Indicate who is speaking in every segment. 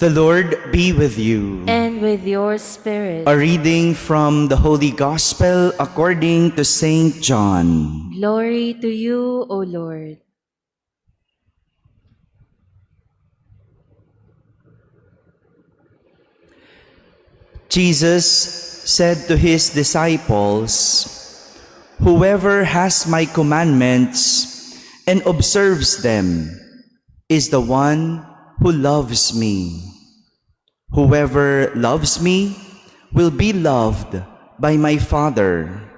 Speaker 1: The Lord be with you.
Speaker 2: And with your spirit.
Speaker 1: A reading from the Holy Gospel according to Saint John.
Speaker 2: Glory to you, O Lord.
Speaker 1: Jesus said to his disciples, "Whoever has my commandments and observes them is the one who loves me. Whoever loves me will be loved by my Father,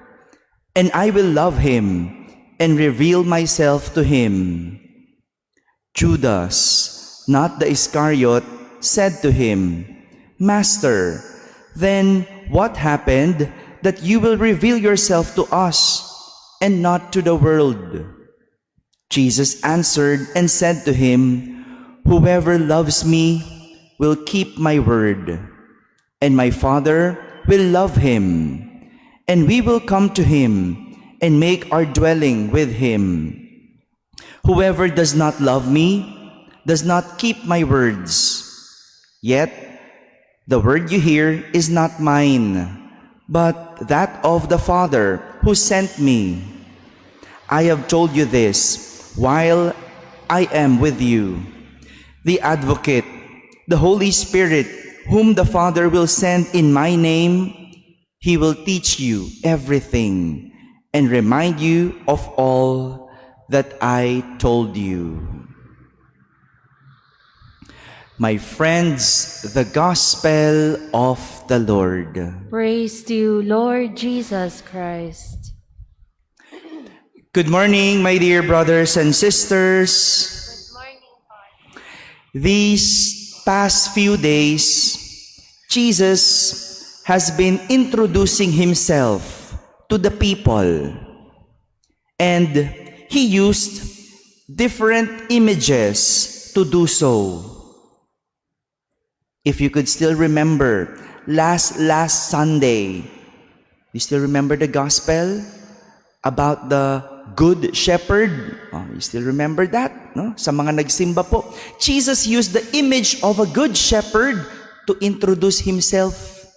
Speaker 1: and I will love him and reveal myself to him." Judas, not the Iscariot, said to him, "Master, then what happened that you will reveal yourself to us and not to the world?" Jesus answered and said to him, "Whoever loves me will keep my word, and my Father will love him, and we will come to him and make our dwelling with him. Whoever does not love me does not keep my words. Yet the word you hear is not mine, but that of the Father who sent me. I have told you this while I am with you. The Advocate, the Holy Spirit, whom the Father will send in my name, he will teach you everything and remind you of all that I told you." My friends, the Gospel of the Lord.
Speaker 2: Praise to you, Lord Jesus Christ.
Speaker 1: Good morning, my dear brothers and sisters. These past few days, Jesus has been introducing himself to the people, and he used different images to do so. If you could still remember last Sunday, you still remember the gospel about the Good Shepherd? Oh, you still remember that? No? Sa mga nagsimba po, Jesus used the image of a good shepherd to introduce himself.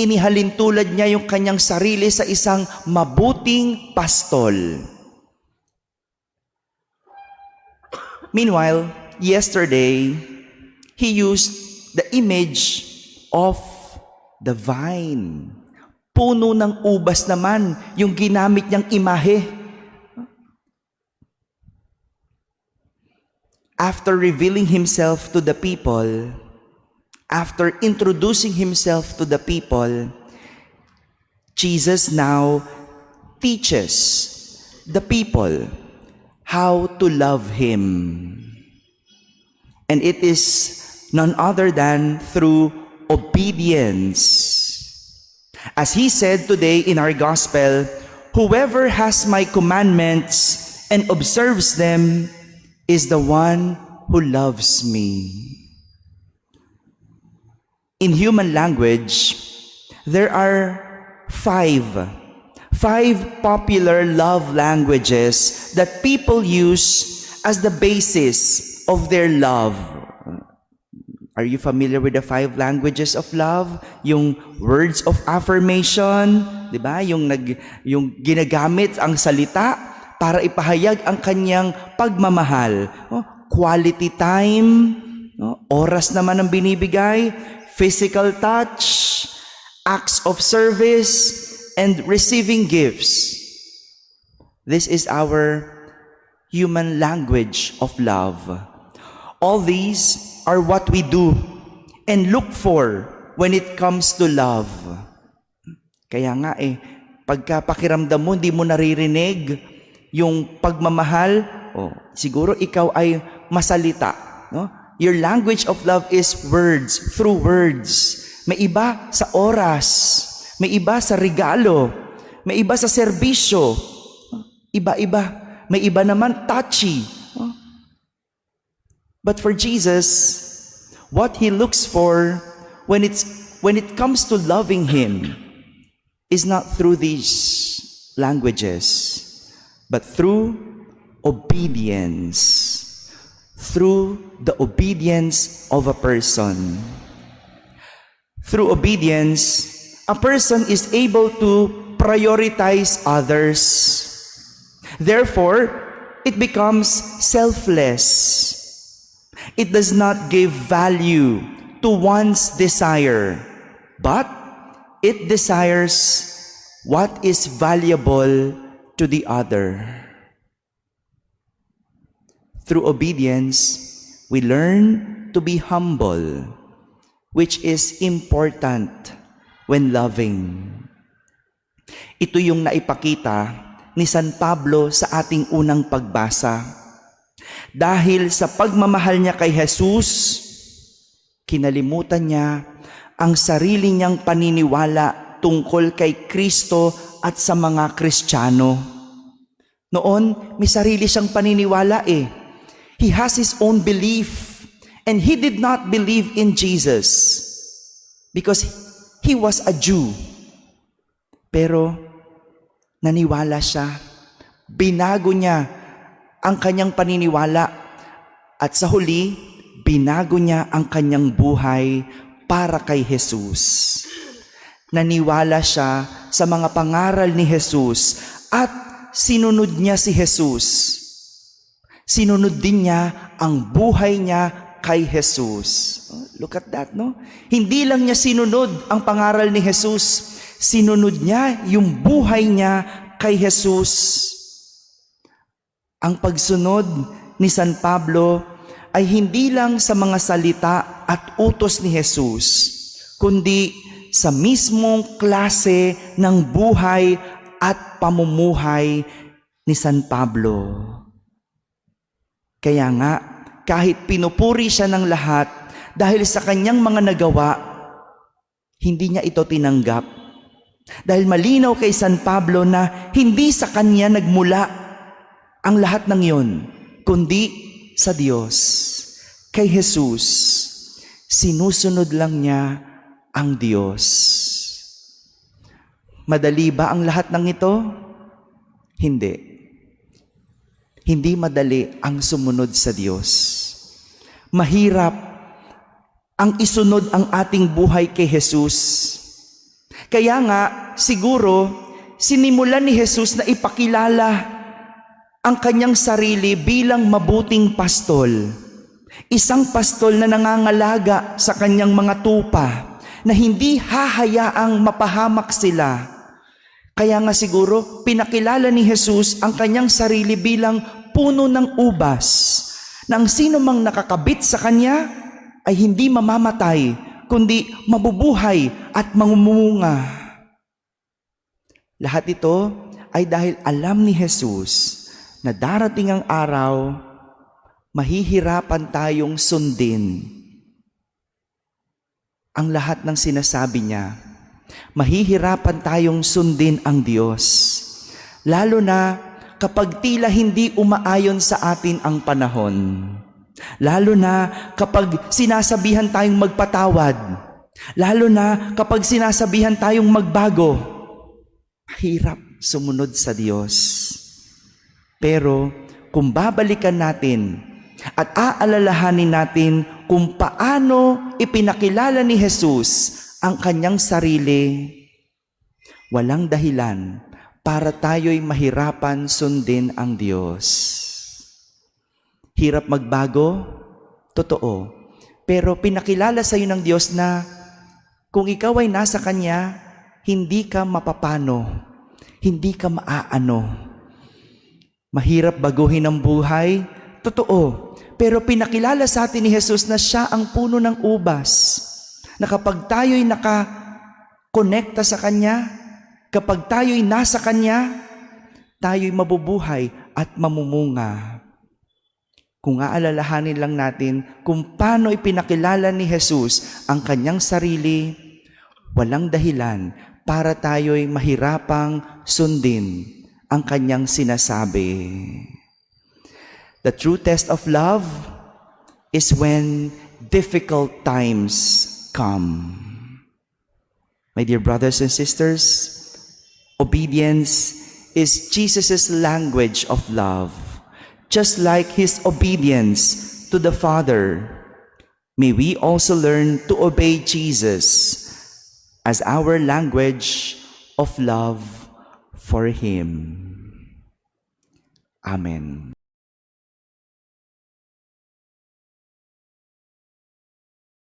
Speaker 1: Inihalin tulad niya yung kanyang sarili sa isang mabuting pastol. Meanwhile, yesterday, he used the image of the vine. Puno ng ubas naman yung ginamit niyang imahe. After revealing himself to the people, after introducing himself to the people, Jesus now teaches the people how to love him. And it is none other than through obedience. As he said today in our gospel, "Whoever has my commandments and observes them is the one who loves me." In human language, there are five popular love languages that people use as the basis of their love. Are you familiar with the 5 languages of love? Yung words of affirmation, di ba? Yung ginagamit ang salita para ipahayag ang kanyang pagmamahal. Quality time, oras naman ang binibigay, physical touch, acts of service, and receiving gifts. This is our human language of love. All these are what we do and look for when it comes to love. Kaya nga pagka pakiramdam mo, hindi mo naririnig yung pagmamahal, siguro ikaw ay masalita. No? Your language of love is words, through words. May iba sa oras, may iba sa regalo, may iba sa serbisyo, iba-iba. May iba naman touchy. But for Jesus, what he looks for when it comes to loving him is not through these languages, but through obedience, through the obedience of a person. Through obedience, a person is able to prioritize others. Therefore, it becomes selfless. It does not give value to one's desire, but it desires what is valuable to the other. Through obedience, we learn to be humble, which is important when loving. Ito yung naipakita ni San Pablo sa ating unang pagbasa. Dahil sa pagmamahal niya kay Jesus, kinalimutan niya ang sarili niyang paniniwala tungkol kay Kristo at sa mga Kristiyano. Noon, may sarili siyang paniniwala He has his own belief, and he did not believe in Jesus because he was a Jew. Pero naniwala siya, binago niya ang kanyang paniniwala, at sa huli, binago niya ang kanyang buhay para kay Jesus. Naniwala siya sa mga pangaral ni Jesus at sinunod niya si Jesus. Sinunod din niya ang buhay niya kay Jesus. Look at that, no? Hindi lang niya sinunod ang pangaral ni Jesus, sinunod niya yung buhay niya kay Jesus. Ang pagsunod ni San Pablo ay hindi lang sa mga salita at utos ni Jesus, kundi sa mismong klase ng buhay at pamumuhay ni San Pablo. Kaya nga, kahit pinupuri siya ng lahat dahil sa kanyang mga nagawa, hindi niya ito tinanggap. Dahil malinaw kay San Pablo na hindi sa kanya nagmula ang lahat ng iyon, kundi sa Diyos. Kay Jesus, sinusunod lang niya ang Diyos. Madali ba ang lahat ng ito? Hindi. Hindi madali ang sumunod sa Diyos. Mahirap ang isunod ang ating buhay kay Jesus. Kaya nga, siguro, sinimulan ni Jesus na ipakilala ang kanyang sarili bilang mabuting pastol. Isang pastol na nangangalaga sa kanyang mga tupa, na hindi hahayaang mapahamak sila. Kaya nga siguro, pinakilala ni Jesus ang kanyang sarili bilang puno ng ubas, na ang sino mang nakakabit sa kanya ay hindi mamamatay, kundi mabubuhay at mangumunga. Lahat ito ay dahil alam ni Jesus na darating ang araw, mahihirapan tayong sundin ang lahat ng sinasabi niya. Mahihirapan tayong sundin ang Diyos. Lalo na kapag tila hindi umaayon sa atin ang panahon. Lalo na kapag sinasabihan tayong magpatawad. Lalo na kapag sinasabihan tayong magbago. Hirap sumunod sa Diyos. Pero kung babalikan natin at aalalahanin natin kung paano ipinakilala ni Jesus ang kanyang sarili, walang dahilan para tayo'y mahirapan sundin ang Diyos. Hirap magbago? Totoo. Pero pinakilala sa iyo ng Diyos na kung ikaw ay nasa Kanya, hindi ka mapapano, hindi ka maaano. Mahirap baguhin ang buhay? Totoo. Pero pinakilala sa atin ni Jesus na siya ang puno ng ubas, na kapag tayo'y nakakonekta sa Kanya, kapag tayo'y nasa Kanya, tayo'y mabubuhay at mamumunga. Kung aalalahanin lang natin kung paano ipinakilala ni Jesus ang Kanyang sarili, walang dahilan para tayo'y mahirapang sundin ang Kanyang sinasabi. The true test of love is when difficult times come. My dear brothers and sisters, obedience is Jesus' language of love, just like His obedience to the Father, may we also learn to obey Jesus as our language of love for Him. Amen.